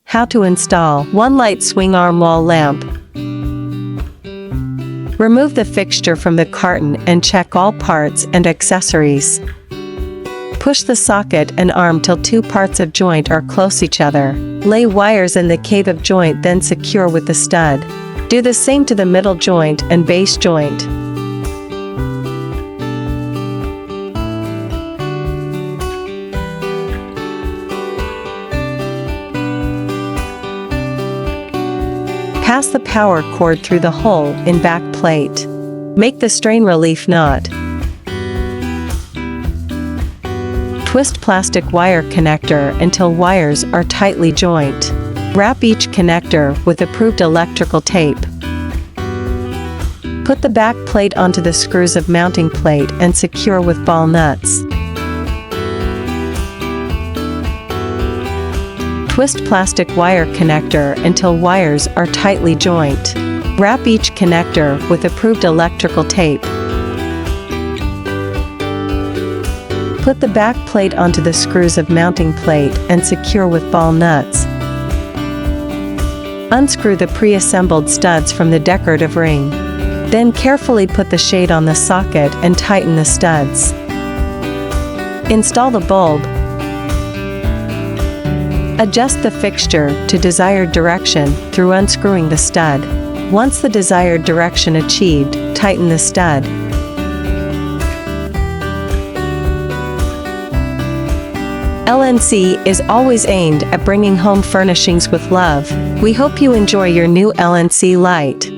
How to install 1 light swing arm wall lamp. Remove the fixture from the carton and check all parts and accessories. Push the socket and arm till 2 parts of joint are close each other. Lay wires in the cave of joint, then secure with the stud. Do the same to the middle joint and base joint. Pass the power cord through the hole in back plate. Make the strain relief knot. Twist plastic wire connector until wires are tightly joined. Wrap each connector with approved electrical tape. Put the back plate onto the screws of mounting plate and secure with ball nuts. Twist plastic wire connector until wires are tightly joined. Wrap each connector with approved electrical tape. Put the back plate onto the screws of mounting plate and secure with ball nuts. Unscrew the pre-assembled studs from the decorative ring. Then carefully put the shade on the socket and tighten the studs. Install the bulb. Adjust the fixture to desired direction through unscrewing the stud. Once the desired direction achieved, tighten the stud. LNC is always aimed at bringing home furnishings with love. We hope you enjoy your new LNC light.